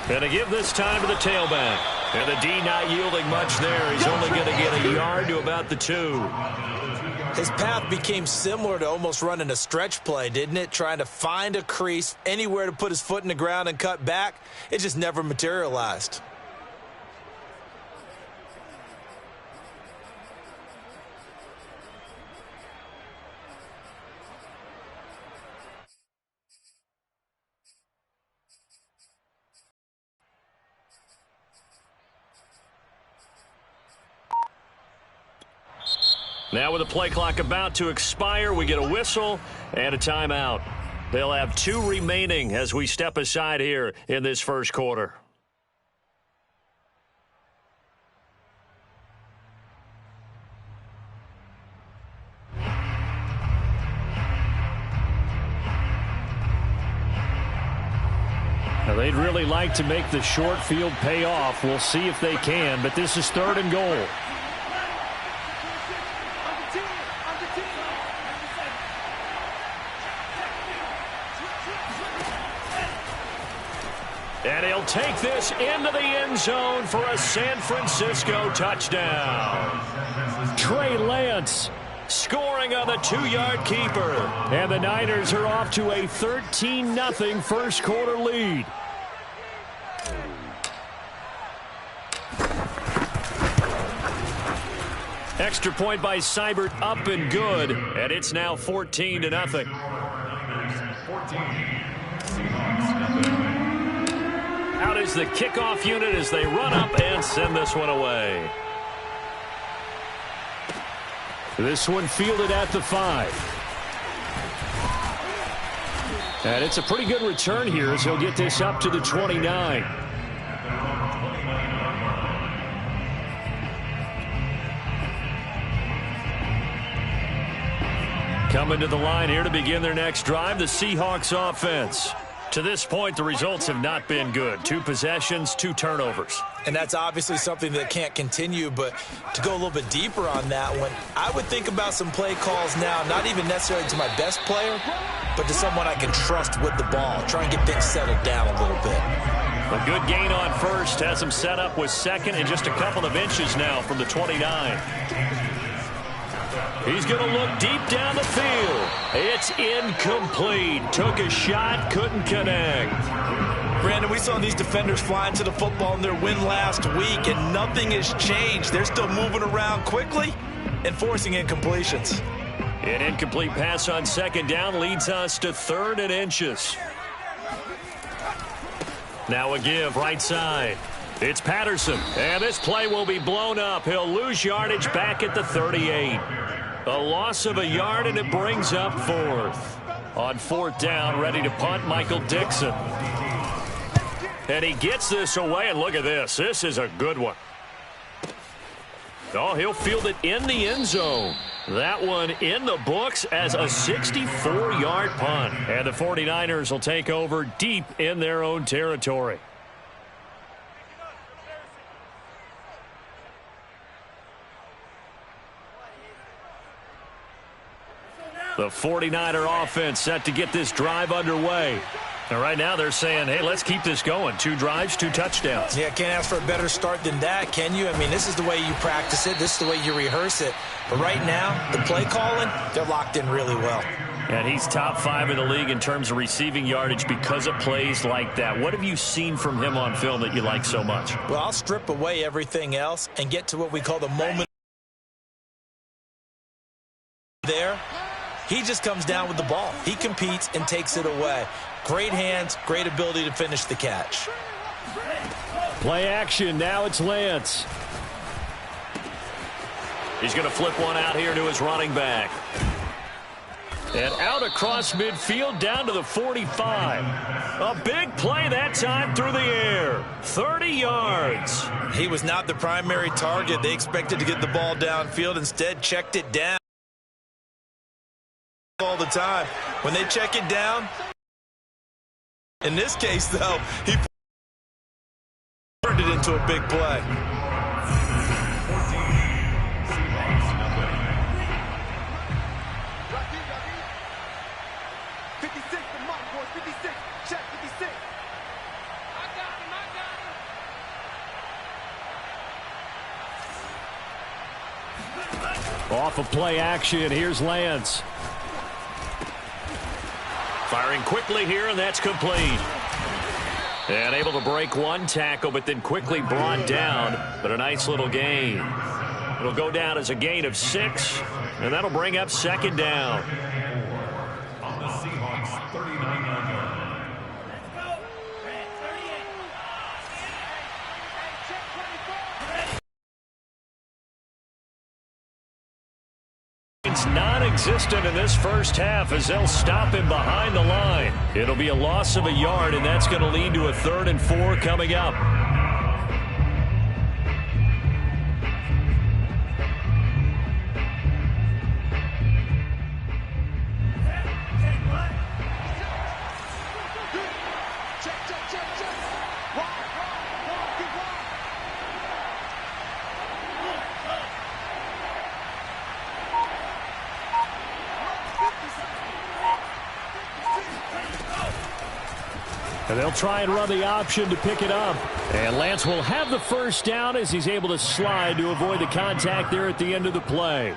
And to give this time to the tailback. And the D not yielding much there. He's only going to get a yard to about the 2. His path became similar to almost running a stretch play, didn't it? Trying to find a crease, anywhere to put his foot in the ground and cut back. It just never materialized. Now with the play clock about to expire, we get a whistle and a timeout. They'll have 2 remaining as we step aside here in this first quarter. Now they'd really like to make the short field pay off. We'll see if they can, but this is 3rd and goal. And he'll take this into the end zone for a San Francisco touchdown. Trey Lance scoring on the 2-yard keeper. And the Niners are off to a 13-0 first quarter lead. Extra point by Seibert up and good. And it's now 14-0. Out is the kickoff unit as they run up and send this one away. This one fielded at the 5. And it's a pretty good return here as he'll get this up to the 29. Coming to the line here to begin their next drive, the Seahawks offense. To this point, the results have not been good. 2 possessions, 2 turnovers. And that's obviously something that can't continue, but to go a little bit deeper on that one, I would think about some play calls now, not even necessarily to my best player, but to someone I can trust with the ball. Try and get things settled down a little bit. A good gain on first, has him set up with 2nd and just a couple of inches now from the 29. He's going to look deep down the field. It's incomplete. Took a shot, couldn't connect. Brandon, we saw these defenders flying to the football in their win last week, and nothing has changed. They're still moving around quickly and forcing incompletions. An incomplete pass on 2nd down leads us to 3rd and inches. Now a give right side. It's Patterson, and this play will be blown up. He'll lose yardage back at the 38. A loss of a yard, and it brings up 4th. On 4th down, ready to punt, Michael Dixon. And he gets this away, and look at this. This is a good one. Oh, he'll field it in the end zone. That one in the books as a 64-yard punt. And the 49ers will take over deep in their own territory. The 49er offense set to get this drive underway. And right now they're saying, hey, let's keep this going. 2 drives, 2 touchdowns. Yeah, can't ask for a better start than that, can you? I mean, this is the way you practice it. This is the way you rehearse it. But right now, the play calling, they're locked in really well. And he's top 5 in the league in terms of receiving yardage because of plays like that. What have you seen from him on film that you like so much? Well, I'll strip away everything else and get to what we call the moment there. He just comes down with the ball. He competes and takes it away. Great hands, great ability to finish the catch. Play action. Now it's Lance. He's going to flip one out here to his running back. And out across midfield down to the 45. A big play that time through the air. 30 yards. He was not the primary target. They expected to get the ball downfield. Instead, checked it down all the time. When they check it down, in this case, though, he turned it into a big play. Off of play action, here's Lance. Firing quickly here, and that's complete. And able to break one tackle, but then quickly brought down. But a nice little gain. It'll go down as a gain of 6, and that'll bring up second down. On the Seahawks, 39. It's non-existent in this first half as they'll stop him behind the line. It'll be a loss of a yard, and that's going to lead to a 3rd and 4 coming up. And they'll try and run the option to pick it up. And Lance will have the first down as he's able to slide to avoid the contact there at the end of the play.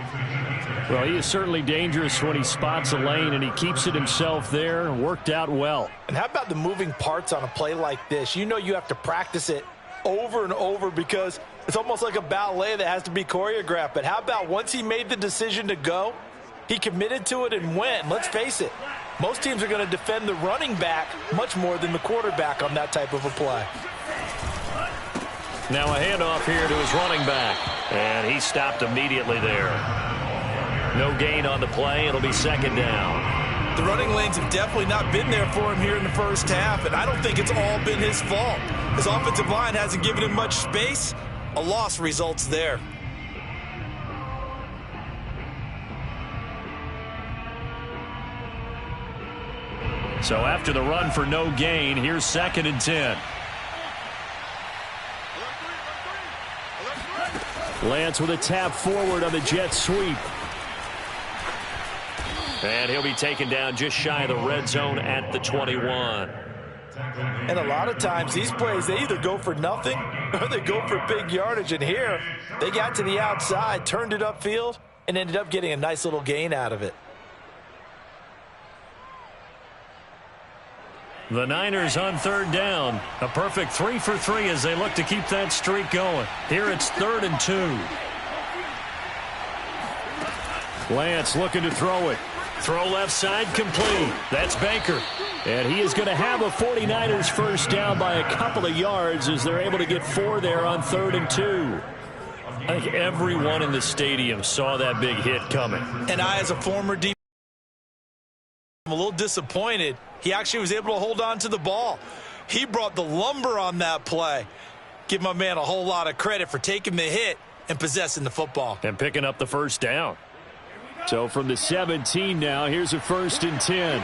Well, he is certainly dangerous when he spots a lane, and he keeps it himself there. Worked out well. And how about the moving parts on a play like this? You know you have to practice it over and over because it's almost like a ballet that has to be choreographed. But how about once he made the decision to go, he committed to it and went. And let's face it, most teams are going to defend the running back much more than the quarterback on that type of a play. Now a handoff here to his running back. And he stopped immediately there. No gain on the play. It'll be second down. The running lanes have definitely not been there for him here in the first half, and I don't think it's all been his fault. His offensive line hasn't given him much space. A loss results there. So after the run for no gain, here's 2nd and 10. Lance with a tap forward on the jet sweep. And he'll be taken down just shy of the red zone at the 21. And a lot of times these plays, they either go for nothing or they go for big yardage. And here, they got to the outside, turned it upfield, and ended up getting a nice little gain out of it. The Niners on 3rd down. A perfect 3 for 3 as they look to keep that streak going. Here it's 3rd and 2. Lance looking to throw it. Throw left side complete. That's Baker. And he is going to have a 49ers first down by a couple of yards as they're able to get 4 there on 3rd and 2. I think everyone in the stadium saw that big hit coming. And I, as a former defensive, I'm a little disappointed. He actually was able to hold on to the ball. He brought the lumber on that play. Give my man a whole lot of credit for taking the hit and possessing the football. And picking up the first down. So from the 17 now, here's a 1st and 10.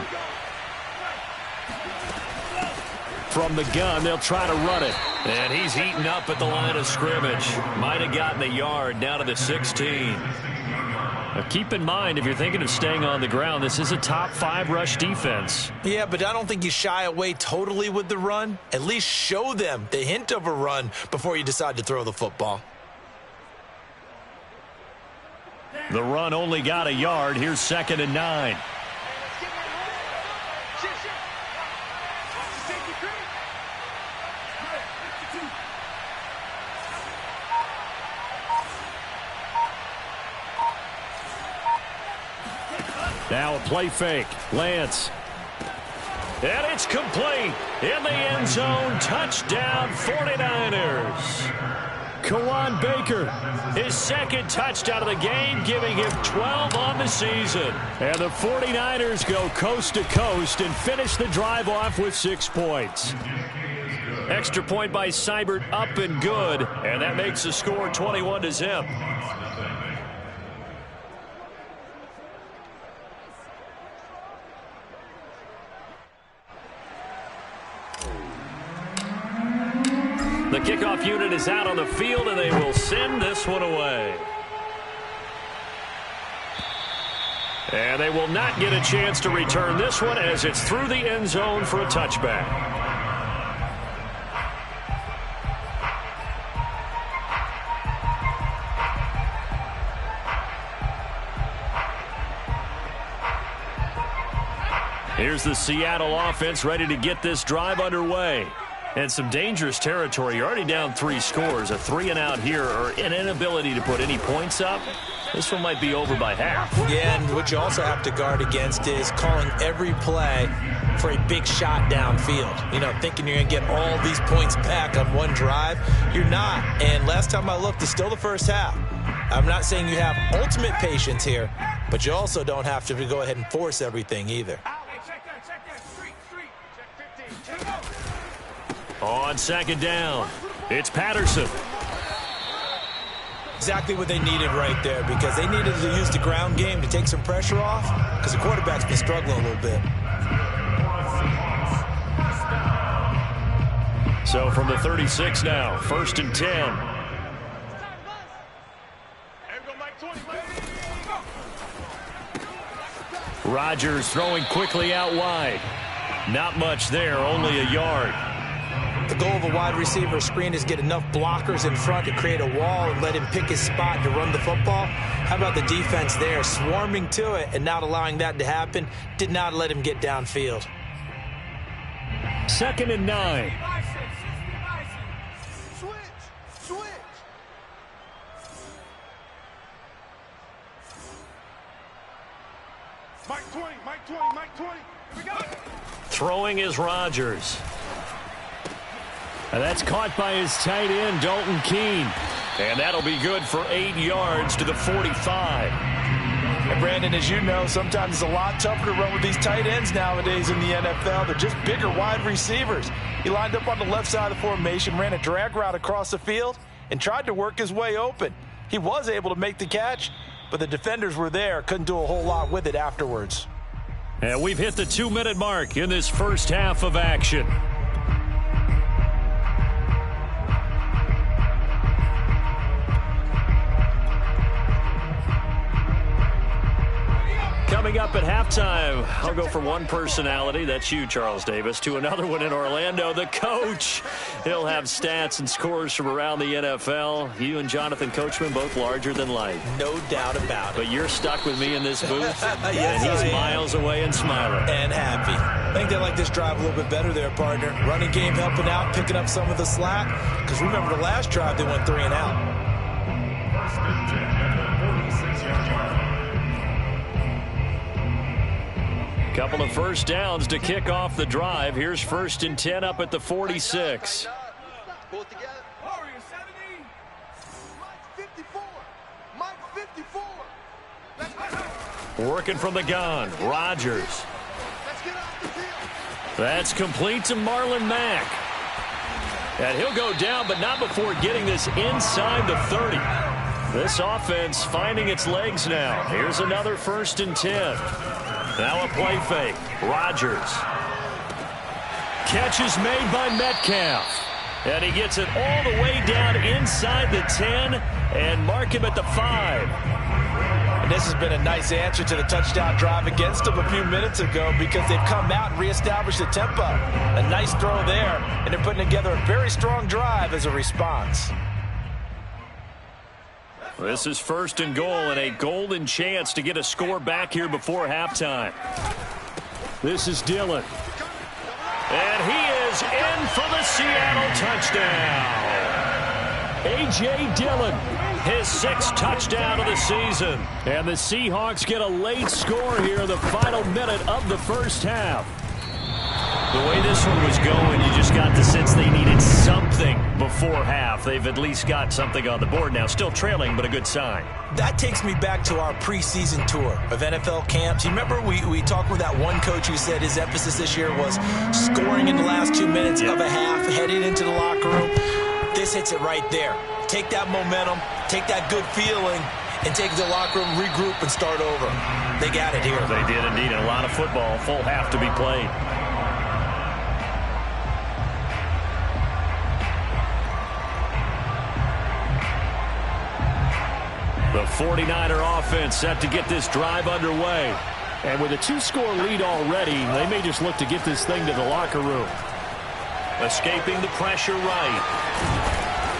From the gun, they'll try to run it. And he's eaten up at the line of scrimmage. Might have gotten a yard down to the 16. Now keep in mind, if you're thinking of staying on the ground, this is a top 5 rush defense. Yeah, but I don't think you shy away totally with the run. At least show them the hint of a run before you decide to throw the football. The run only got a yard. Here's 2nd and 9. Now a play fake. Lance. And it's complete. In the end zone. Touchdown 49ers. Kawan Baker, his 2nd touchdown of the game, giving him 12 on the season. And the 49ers go coast to coast and finish the drive off with 6 points. Extra point by Seibert, up and good. And that makes the score 21-0. The kickoff unit is out on the field, and they will send this one away. And they will not get a chance to return this one as it's through the end zone for a touchback. Here's the Seattle offense ready to get this drive underway. And some dangerous territory. You're already down 3 scores. A 3-and-out here, or an inability to put any points up. This one might be over by half. Yeah, and what you also have to guard against is calling every play for a big shot downfield. You know, thinking you're going to get all these points back on one drive. You're not. And last time I looked, it's still the first half. I'm not saying you have ultimate patience here, but you also don't have to go ahead and force everything either. On second down, it's Patterson. Exactly what they needed right there, because they needed to use the ground game to take some pressure off, because the quarterback's been struggling a little bit. So from the 36 now, 1st and 10. Rodgers throwing quickly out wide. Not much there, only a yard. The goal of a wide receiver screen is get enough blockers in front to create a wall and let him pick his spot to run the football. How about the defense there, swarming to it and not allowing that to happen? Did not let him get downfield. 2nd and 9. Mike 20, Mike 20. Here we go. Throwing is Rodgers. And that's caught by his tight end, Dalton Keene. And that'll be good for 8 yards to the 45. And Brandon, as you know, sometimes it's a lot tougher to run with these tight ends nowadays in the NFL. They're just bigger wide receivers. He lined up on the left side of the formation, ran a drag route across the field, and tried to work his way open. He was able to make the catch, but the defenders were there, couldn't do a whole lot with it afterwards. And we've hit the 2-minute mark in this first half of action. Coming up at halftime, I'll go from one personality, that's you, Charles Davis, to another one in Orlando, the coach. He'll have stats and scores from around the NFL. You and Jonathan Coachman, both larger than life. No doubt about it. But you're stuck with me in this booth, Yes, and he's miles away and smiling. And happy. I think they like this drive a little bit better there, partner. Running game helping out, picking up some of the slack. Because remember the last drive, they went 3 and out. Couple of first downs to kick off the drive. Here's 1st and 10 up at the 46. Pull it together. Warrior 70. Mike 54. Mike 54. Working from the gun. Rodgers. Let's get off the field. That's complete to Marlon Mack. And he'll go down, but not before getting this inside the 30. This offense finding its legs now. Here's another 1st and 10. Now a play fake. Rodgers. Catch is made by Metcalf. And he gets it all the way down inside the 10 and mark him at the 5. And this has been a nice answer to the touchdown drive against them a few minutes ago, because they've come out and reestablished the tempo. A nice throw there, and they're putting together a very strong drive as a response. This is 1st and goal and a golden chance to get a score back here before halftime. This is Dillon. And he is in for the Seattle touchdown. A.J. Dillon, his 6th touchdown of the season. And the Seahawks get a late score here in the final minute of the first half. The way this one was going, you just got the sense they needed something before half. They've at least got something on the board now. Still trailing, but a good sign. That takes me back to our preseason tour of NFL camps. You remember we talked with that one coach who said his emphasis this year was scoring in the last 2 minutes of a half, heading into the locker room. This hits it right there. Take that momentum, take that good feeling, and take it to the locker room, regroup, and start over. They got it here. They did indeed. A lot of football, full half to be played. The 49er offense set to get this drive underway. And with a 2-score lead already, they may just look to get this thing to the locker room. Escaping the pressure right.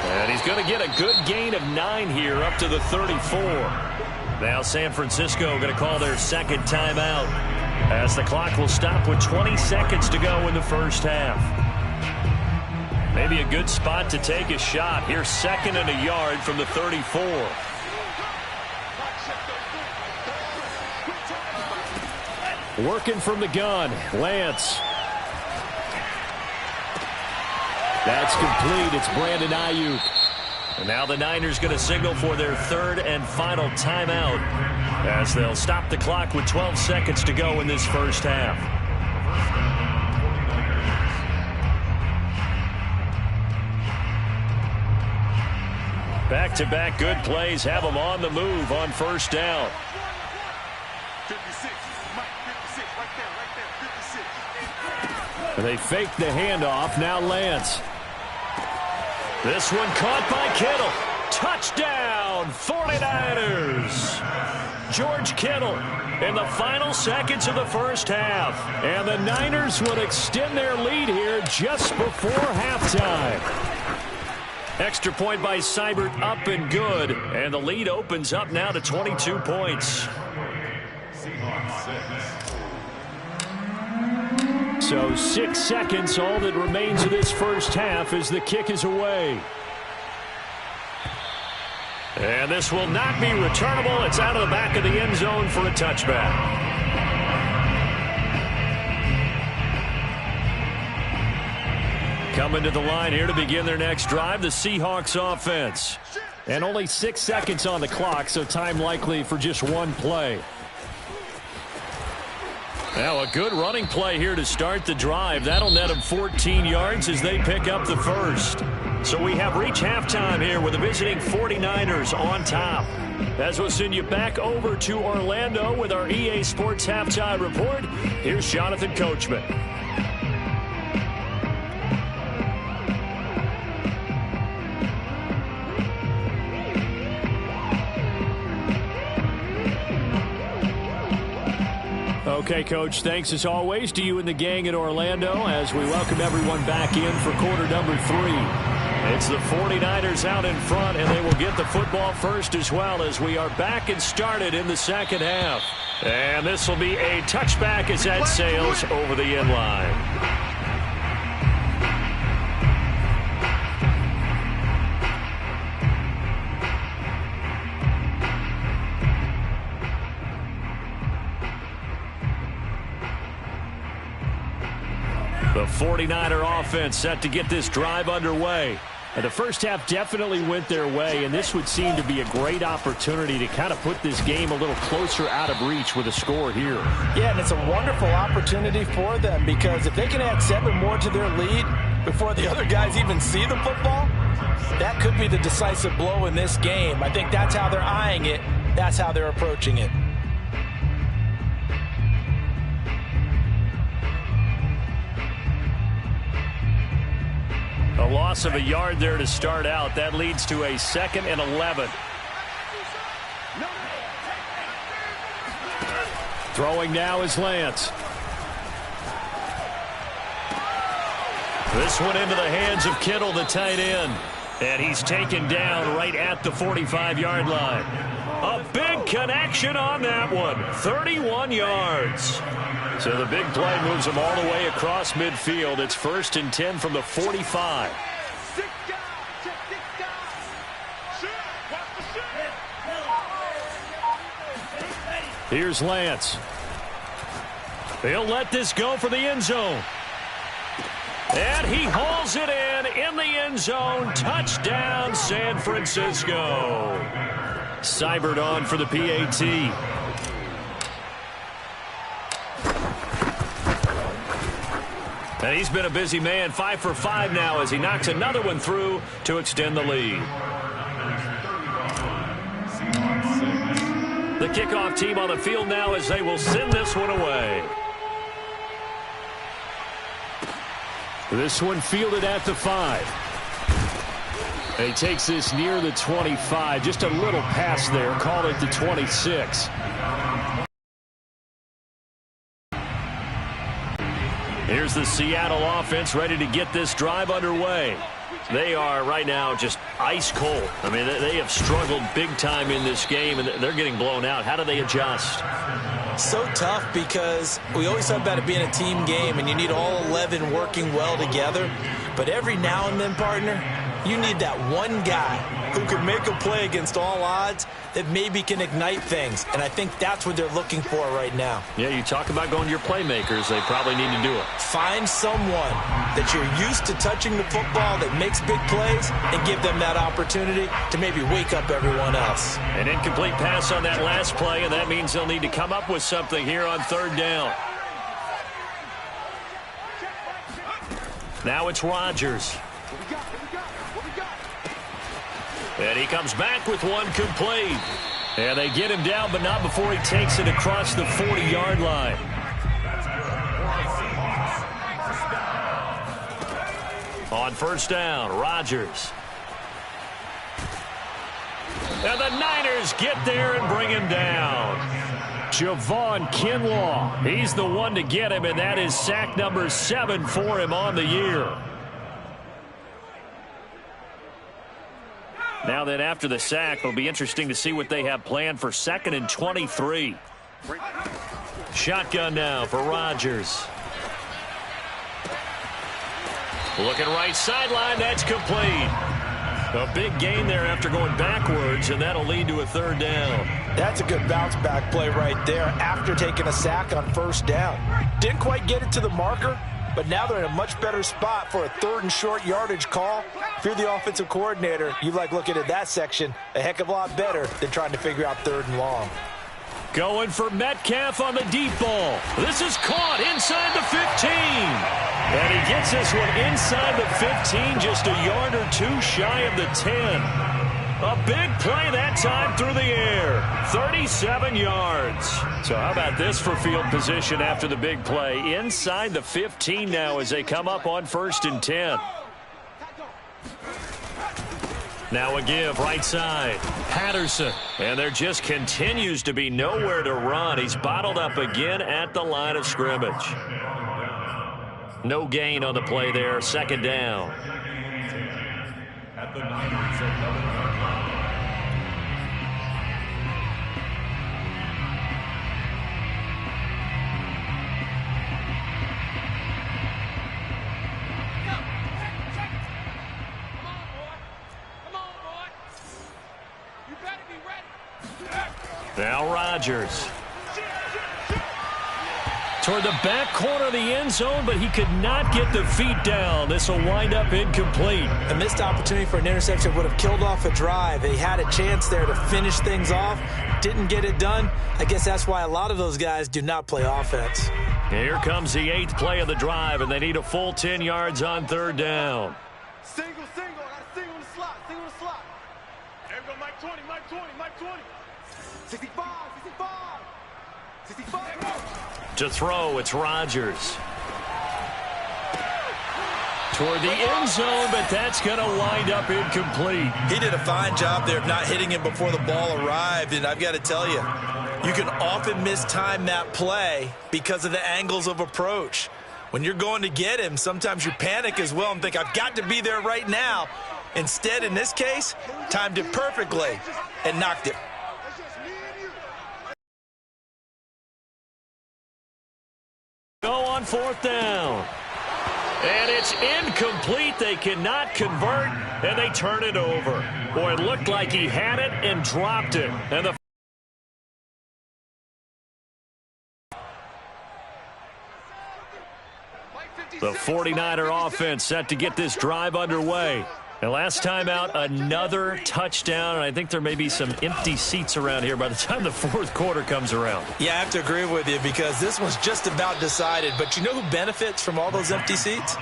And he's going to get a good gain of 9 here up to the 34. Now San Francisco going to call their 2nd timeout. as the clock will stop with 20 seconds to go in the first half. Maybe a good spot to take a shot. Here's 2nd and a yard from the 34. Working from the gun, Lance. That's complete. It's Brandon Ayuk. And now the Niners going to signal for their 3rd and final timeout as they'll stop the clock with 12 seconds to go in this first half. Back-to-back good plays have them on the move on first down. 56, Mike, 56, right there, 56. They fake the handoff. Now Lance. This one caught by Kittle. Touchdown, 49ers. George Kittle in the final seconds of the first half. And the Niners would extend their lead here just before halftime. Extra point by Seibert, up and good. And the lead opens up now to 22 points. So 6 seconds, all that remains of this first half as the kick is away. And this will not be returnable. It's out of the back of the end zone for a touchback. Coming to the line here to begin their next drive, the Seahawks offense. And only 6 seconds on the clock, so time likely for just one play. Now a good running play here to start the drive. That'll net them 14 yards as they pick up the first. So we have reached halftime here with the visiting 49ers on top. As we'll send you back over to Orlando with our EA Sports Halftime Report, here's Jonathan Coachman. Okay, Coach, thanks as always to you and the gang in Orlando as we welcome everyone back in for quarter number 3. It's the 49ers out in front, and they will get the football first as well as we are back and started in the second half. And this will be a touchback as that sails over the end line. The 49er offense set to get this drive underway. And the first half definitely went their way, and this would seem to be a great opportunity to kind of put this game a little closer out of reach with a score here. Yeah, and it's a wonderful opportunity for them because if they can add 7 more to their lead before the other guys even see the football, that could be the decisive blow in this game. I think that's how they're eyeing it. That's how they're approaching it. A loss of a yard there to start out. That leads to a 2nd and 11. Throwing now is Lance. This one into the hands of Kittle, the tight end. And he's taken down right at the 45-yard line. A big connection on that one. 31 yards. So the big play moves them all the way across midfield. It's 1st and 10 from the 45. Here's Lance. He'll let this go for the end zone. And he hauls it in the end zone. Touchdown, San Francisco. Seibert on for the PAT. And he's been a busy man, 5 for 5 now as he knocks another one through to extend the lead. The kickoff team on the field now as they will send this one away. This one fielded at the 5. He takes this near the 25. Just a little pass there. Call it the 26. Here's the Seattle offense ready to get this drive underway. They are right now just ice cold. I mean, they have struggled big time in this game, and they're getting blown out. How do they adjust? So tough because we always talk about it being a team game and you need all 11 working well together. But every now and then, partner, you need that one guy who can make a play against all odds that maybe can ignite things. And I think that's what they're looking for right now. Yeah, you talk about going to your playmakers. They probably need to do it. Find someone that you're used to touching the football that makes big plays and give them that opportunity to maybe wake up everyone else. An incomplete pass on that last play, and that means they'll need to come up with something here on third down. Now it's Rodgers. And he comes back with one complete. And they get him down, but not before he takes it across the 40-yard line. On first down, Rodgers. And the Niners get there and bring him down. Javon Kinlaw, he's the one to get him, and that is sack number 7 for him on the year. Now then, after the sack, it'll be interesting to see what they have planned for 2nd and 23. Shotgun now for Rodgers. Looking right sideline, that's complete. A big gain there after going backwards, and that'll lead to a third down. That's a good bounce-back play right there after taking a sack on first down. Didn't quite get it to the marker, but now they're in a much better spot for a 3rd and short yardage call. If you're the offensive coordinator, you like looking at that section a heck of a lot better than trying to figure out 3rd and long. Going for Metcalf on the deep ball. This is caught inside the 15. And he gets this one inside the 15, just a yard or two shy of the 10. A big play that time through the air. 37 yards. So how about this for field position after the big play? Inside the 15 now as they come up on 1st and 10. Now a give right side. Patterson. And there just continues to be nowhere to run. He's bottled up again at the line of scrimmage. No gain on the play there. 2nd down. At the Niners at now Rodgers. Toward the back corner of the end zone, but he could not get the feet down. This will wind up incomplete. A missed opportunity for an interception would have killed off a drive. They had a chance there to finish things off. Didn't get it done. I guess that's why a lot of those guys do not play offense. Here comes the 8th play of the drive, and they need a full 10 yards on 3rd down. Single. I got a single in the slot. There we go, Mike 20. 65. To throw, it's Rodgers. Toward the end zone, but that's going to wind up incomplete. He did a fine job there of not hitting him before the ball arrived, and I've got to tell you, you can often mistime that play because of the angles of approach. When you're going to get him, sometimes you panic as well and think, I've got to be there right now. Instead, in this case, timed it perfectly and knocked it. Go on 4th down. And it's incomplete. They cannot convert, and they turn it over. Boy, it looked like he had it and dropped it. And the 49er offense set to get this drive underway. And last time out, another touchdown. And I think there may be some empty seats around here by the time the 4th quarter comes around. Yeah, I have to agree with you because this one's just about decided. But you know who benefits from all those empty seats?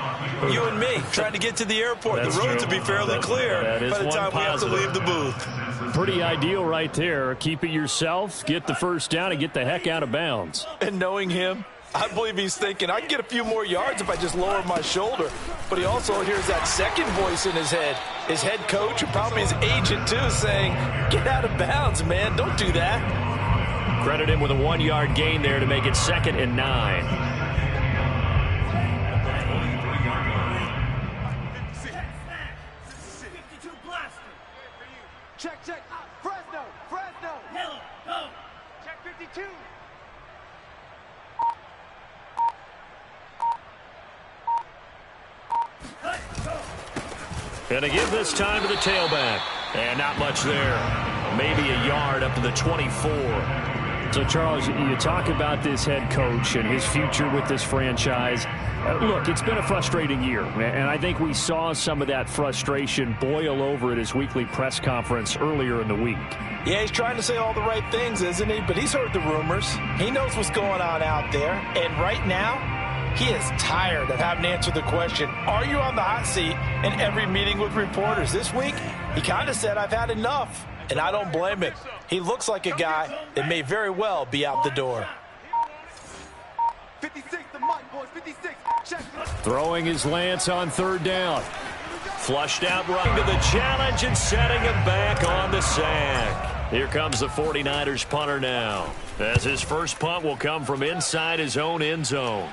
You and me, trying to get to the airport. That's the roads true. will be fairly clear by the time we have to leave the booth. Pretty ideal right there. Keep it yourself, get the first down, and get the heck out of bounds. And knowing him, I believe he's thinking, I can get a few more yards if I just lower my shoulder. But he also hears that second voice in his head. His head coach, and probably his agent too, saying, get out of bounds, man. Don't do that. Credit him with a 1-yard gain there to make it 2nd and 9. Check. Fresno. Yellow, go. Check 52. Going to give this time to the tailback. And not much there. Maybe a yard up to the 24. So, Charles, you talk about this head coach and his future with this franchise. Look, it's been a frustrating year, and I think we saw some of that frustration boil over at his weekly press conference earlier in the week. Yeah, he's trying to say all the right things, isn't he? But he's heard the rumors. He knows what's going on out there. And right now, he is tired of having to answer the question, are you on the hot seat, in every meeting with reporters. This week, he kind of said, I've had enough. And I don't blame him. He looks like a guy that may very well be out the door. 56, the mic, boys, 56. Check. Throwing his Lance on third down. Flushed out right to the challenge and setting him back on the sack. Here comes the 49ers punter now, as his first punt will come from inside his own end zone.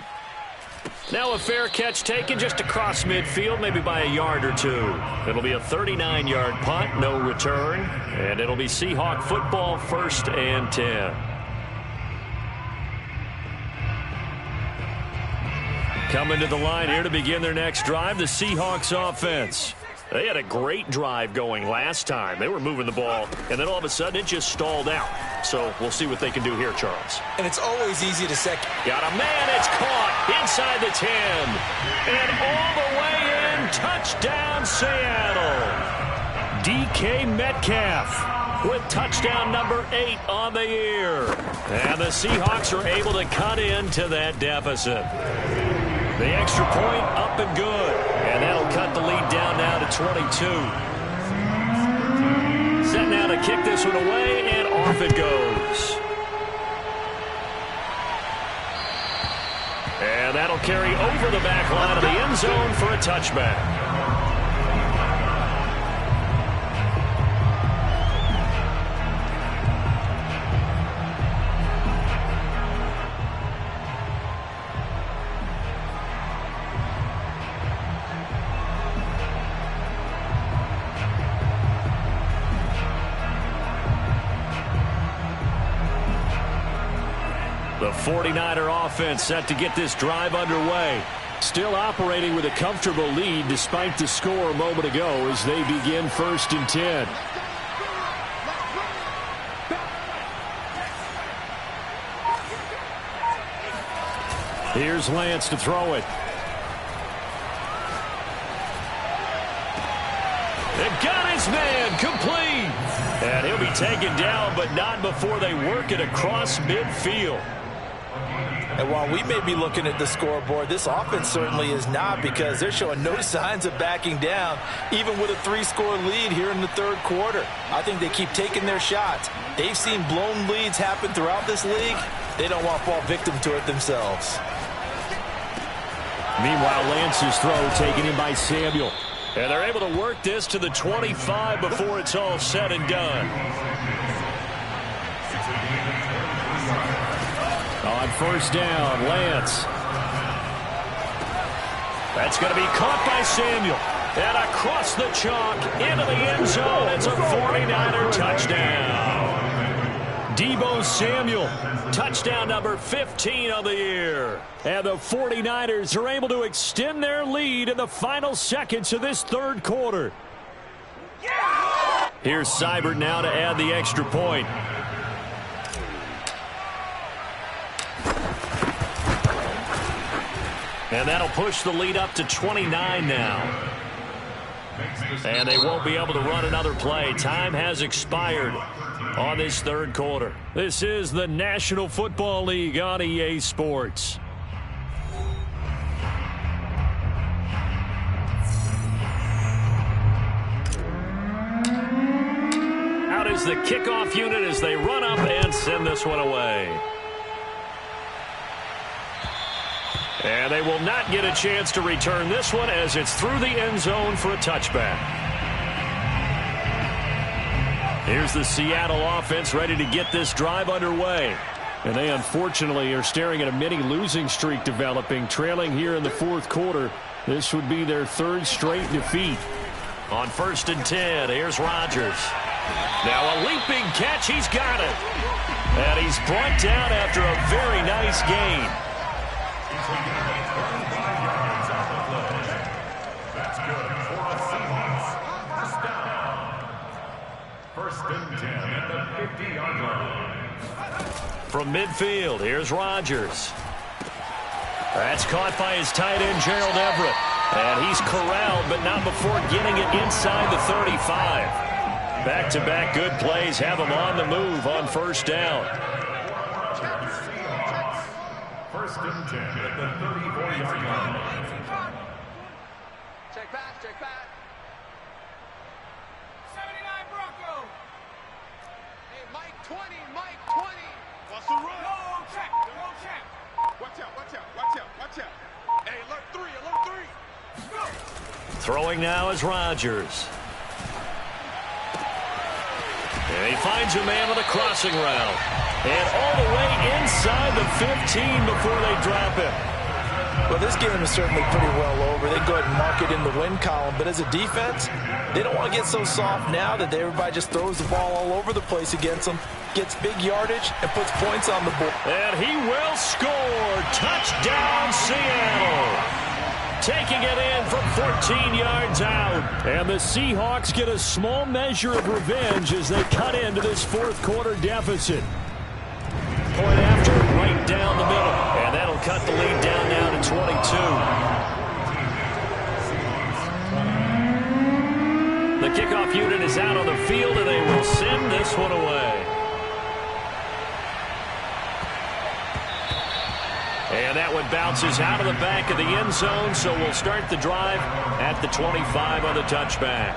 Now a fair catch taken just across midfield, maybe by a yard or two. It'll be a 39-yard punt, no return, and it'll be Seahawk football, 1st and 10. Coming to the line here to begin their next drive, the Seahawks offense. They had a great drive going last time. They were moving the ball, and then all of a sudden it just stalled out. So we'll see what they can do here, Charles. And it's always easy to second. Got a man, it's caught inside the 10. And all the way in, touchdown Seattle. DK Metcalf with touchdown number 8 on the year. And the Seahawks are able to cut into that deficit. The extra point up and good. And that'll cut the lead down now to 22. Set now to kick this one away, and off it goes. And that'll carry over the back line of the end zone for a touchback. The 49er offense set to get this drive underway. Still operating with a comfortable lead despite the score a moment ago as they begin 1st and 10. Here's Lance to throw it. They've got his man complete. And he'll be taken down, but not before they work it across midfield. And while we may be looking at the scoreboard, this offense certainly is not, because they're showing no signs of backing down, even with a 3-score lead here in the 3rd quarter. I think they keep taking their shots. They've seen blown leads happen throughout this league. They don't want to fall victim to it themselves. Meanwhile, Lance's throw taken in by Samuel. And they're able to work this to the 25 before it's all said and done. On 1st down, Lance. That's going to be caught by Samuel. And across the chalk into the end zone. It's a 49er touchdown. Deebo Samuel, touchdown number 15 of the year. And the 49ers are able to extend their lead in the final seconds of this 3rd quarter. Here's Seibert now to add the extra point. And that'll push the lead up to 29 now. And they won't be able to run another play. Time has expired on this 3rd quarter. This is the National Football League on EA Sports. Out is the kickoff unit as they run up and send this one away. And they will not get a chance to return this one as it's through the end zone for a touchback. Here's the Seattle offense ready to get this drive underway. And they unfortunately are staring at a mini losing streak developing, trailing here in the 4th quarter. This would be their 3rd straight defeat. On 1st and 10, here's Rodgers. Now a leaping catch, he's got it. And he's brought down after a very nice gain. from midfield. Here's Rodgers. That's caught by his tight end, Gerald Everett. And he's corralled, but not before getting it inside the 35. Back-to-back good plays have him on the move on first down. First and 10 at the 34-yard line. Check back, check back. 79 Bronco. Hey, Mike 20, Mike 20. What's the run? Go check, go check. Watch out, watch out, watch out, watch out. Hey, alert 3, alert 3. Throwing now is Rodgers. And he finds a man with a crossing route. And all the way inside the 15 before they drop it. Well, this game is certainly pretty well over. They go ahead and mark it in the win column. But as a defense, they don't want to get so soft now that everybody just throws the ball all over the place against them, gets big yardage, and puts points on the board. And he will score. Touchdown, Seattle. Taking it in from 14 yards out. And the Seahawks get a small measure of revenge as they cut into this fourth quarter deficit. Point after, right down the middle. And that'll cut the lead down now to 22. The kickoff unit is out on the field, and they will send this one away. And that one bounces out of the back of the end zone, so we'll start the drive at the 25 on the touchback.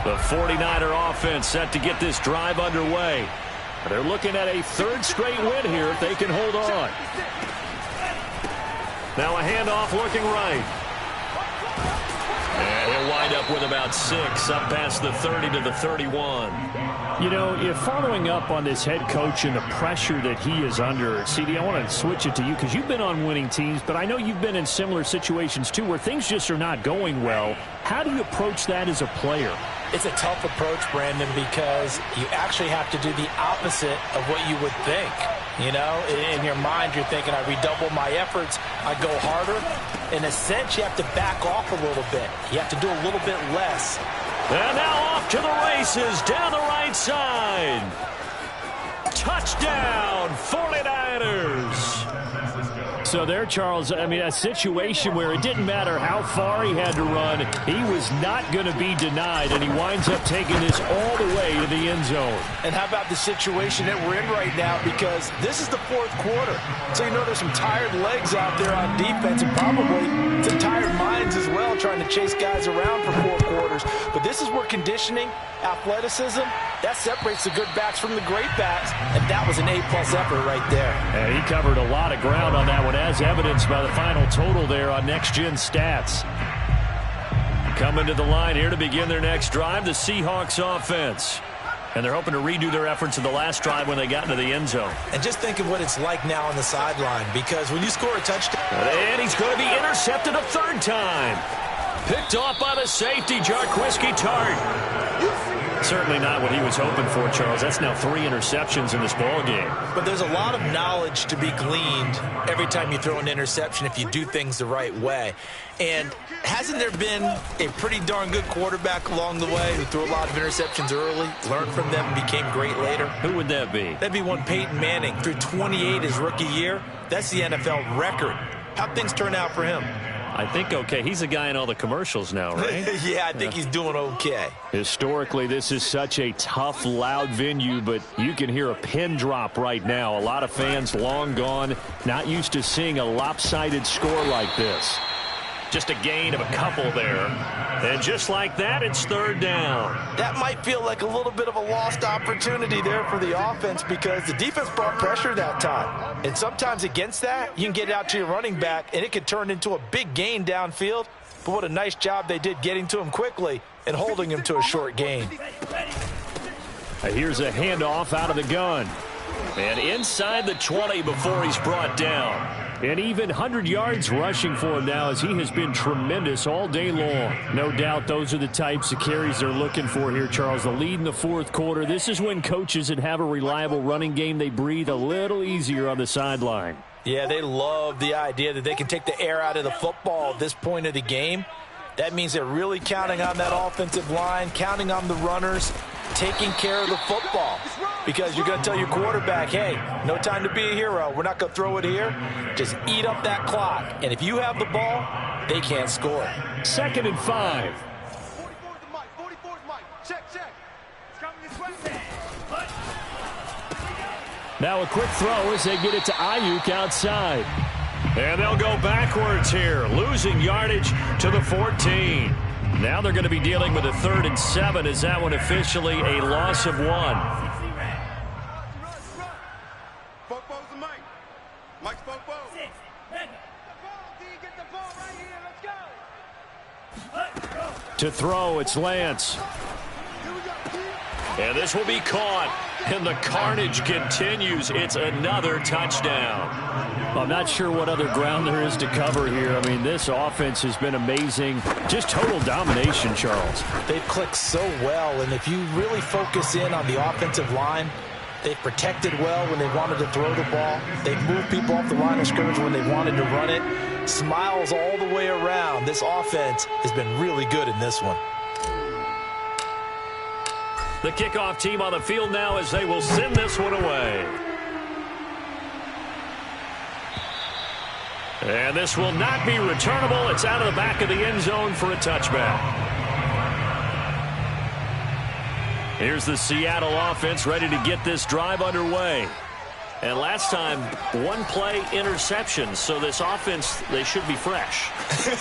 The 49er offense set to get this drive underway. They're looking at a third straight win here if they can hold on. Now a handoff looking right. And he'll wind up with about 6 up past the 30 to the 31. You know, if following up on this head coach and the pressure that he is under, CD, I want to switch it to you because you've been on winning teams, but I know you've been in similar situations too where things just are not going well. How do you approach that as a player? It's a tough approach, Brandon, because you actually have to do the opposite of what you would think. You know, in your mind, you're thinking, I redouble my efforts, I go harder. In a sense, you have to back off a little bit. You have to do a little bit less. And now off to the races down the right side. Touchdown, 49ers. So there, Charles, I mean, a situation where it didn't matter how far he had to run, he was not going to be denied, and he winds up taking this all the way to the end zone. And how about the situation that we're in right now? Because this is the fourth quarter. So you know there's some tired legs out there on defense and probably some tired minds as well trying to chase guys around for 4 quarters. But this is where conditioning, athleticism, that separates the good backs from the great backs. And that was an A-plus effort right there. And he covered a lot of ground on that one, as evidenced by the final total there on Next Gen Stats. Coming to the line here to begin their next drive, the Seahawks offense. And they're hoping to redo their efforts in the last drive when they got into the end zone. And just think of what it's like now on the sideline, because when you score a touchdown... And he's going to be intercepted a third time. Picked off by the safety, Jarquiski Tart. Certainly not what he was hoping for, Charles. That's now 3 interceptions in this ball game. But there's a lot of knowledge to be gleaned every time you throw an interception if you do things the right way. And hasn't there been a pretty darn good quarterback along the way who threw a lot of interceptions early, learned from them, and became great later? Who would that be? That'd be one Peyton Manning. Threw 28 his rookie year. That's the NFL record. How'd things turn out for him? I think okay. He's a guy in all the commercials now, right? Yeah, I think he's doing okay. Historically, this is such a tough, loud venue, but you can hear a pin drop right now. A lot of fans long gone, not used to seeing a lopsided score like this. Just a gain of a couple there. And just like that, it's third down. That might feel like a little bit of a lost opportunity there for the offense because the defense brought pressure that time. And sometimes against that, you can get it out to your running back, and it could turn into a big gain downfield. But what a nice job they did getting to him quickly and holding him to a short gain. Here's a handoff out of the gun. And inside the 20 before he's brought down. And even 100 yards rushing for him now as he has been tremendous all day long. No doubt those are the types of carries they're looking for here, Charles. The lead in the fourth quarter. This is when coaches that have a reliable running game, they breathe a little easier on the sideline. Yeah, they love the idea that they can take the air out of the football at this point of the game. That means they're really counting on that offensive line, counting on the runners, taking care of the football. Because you're going to tell your quarterback, hey, no time to be a hero. We're not going to throw it here. Just eat up that clock. And if you have the ball, they can't score. 2nd and 5. 44's the mic. 44's mic. Check. It's coming this way. Now a quick throw as they get it to Ayuk outside. And they'll go backwards here, losing yardage to the 14. Now they're going to be dealing with a 3rd and 7. Is that one officially a loss of 1? Fofo's the mic. Mike's Fofo. Get the ball right here. Let's go. To throw, it's Lance. And this will be caught. And the carnage continues. It's another touchdown. I'm not sure what other ground there is to cover here. I mean, this offense has been amazing. Just total domination, Charles. They've clicked so well, and if you really focus in on the offensive line, they've protected well when they wanted to throw the ball. They've moved people off the line of scrimmage when they wanted to run it. Smiles all the way around. This offense has been really good in this one. The kickoff team on the field now as they will send this one away. And this will not be returnable. It's out of the back of the end zone for a touchback. Here's the Seattle offense ready to get this drive underway. And last time, 1-play interception. So this offense, they should be fresh.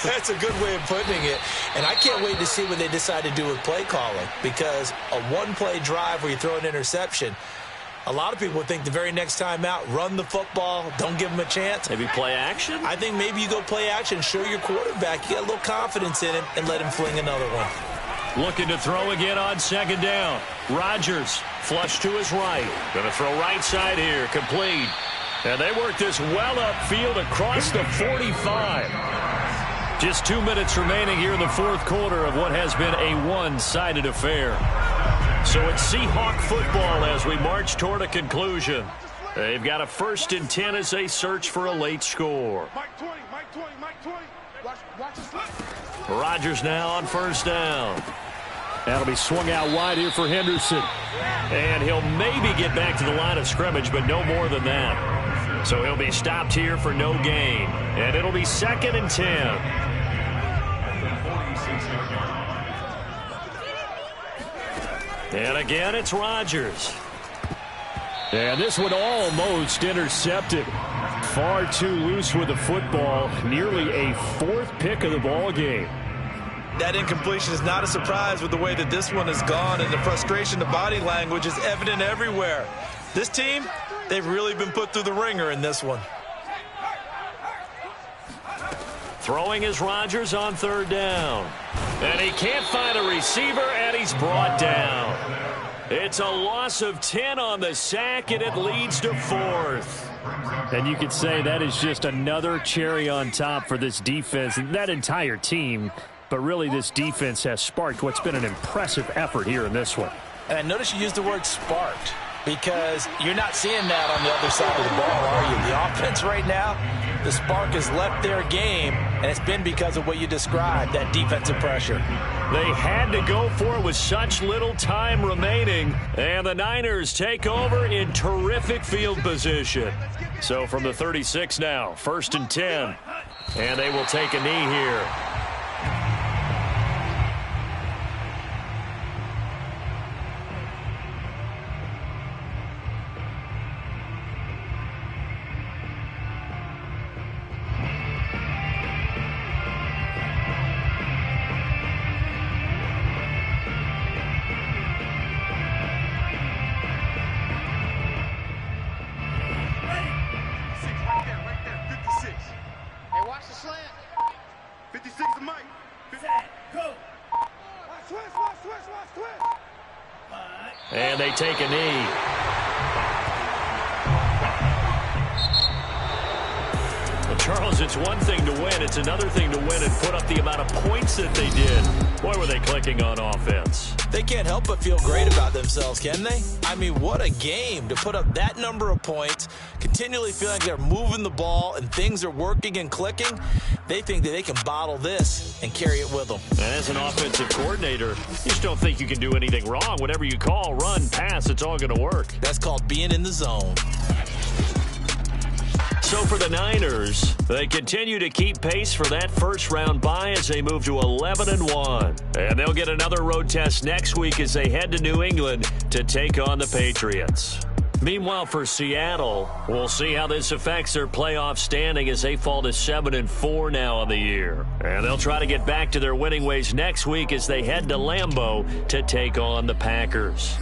That's a good way of putting it. And I can't wait to see what they decide to do with play calling. Because a 1-play drive where you throw an interception, a lot of people would think the very next time out, run the football, don't give them a chance. Maybe play action? I think maybe you go play action, show your quarterback you got a little confidence in him, and let him fling another one. Looking to throw again on 2nd down. Rodgers flush to his right. Going to throw right side here. Complete. And they work this well upfield across the 45. Just 2 minutes remaining here in the 4th quarter of what has been a one-sided affair. So it's Seahawk football as we march toward a conclusion. They've got a 1st and 10 as they search for a late score. Mike 20. Watch the slip. Rodgers now on 1st down. That'll be swung out wide here for Henderson. And he'll maybe get back to the line of scrimmage, but no more than that. So he'll be stopped here for no gain. And it'll be 2nd and 10. And again, it's Rodgers. And this one almost intercepted. Far too loose with the football. Nearly a 4th pick of the ball game. That incompletion is not a surprise with the way that this one has gone, and the frustration, the body language is evident everywhere. This team, they've really been put through the ringer in this one. Throwing is Rodgers on 3rd down. And he can't find a receiver, and he's brought down. It's a loss of 10 on the sack, and it leads to 4th. And you could say that is just another cherry on top for this defense and that entire team. But really, this defense has sparked what's been an impressive effort here in this one. And I notice you used the word sparked, because you're not seeing that on the other side of the ball, are you? The offense right now, the spark has left their game, and it's been because of what you described, that defensive pressure. They had to go for it with such little time remaining, and the Niners take over in terrific field position. So from the 36 now, 1st and 10, and they will take a knee here. And they take a knee. The Charles, it's one thing to win. It's another thing to win and put up the amount of points that they did. Boy, were they clicking on offense. They can't help but feel great about themselves, can they? I mean, what a game to put up that number of points, continually feeling like they're moving the ball and things are working and clicking. They think that they can bottle this and carry it with them. And as an offensive coordinator, you just don't think you can do anything wrong. Whatever you call, run, pass, it's all going to work. That's called being in the zone. So for the Niners, they continue to keep pace for that first-round bye as they move to 11-1. And they'll get another road test next week as they head to New England to take on the Patriots. Meanwhile, for Seattle, we'll see how this affects their playoff standing as they fall to 7-4 now on the year. And they'll try to get back to their winning ways next week as they head to Lambeau to take on the Packers.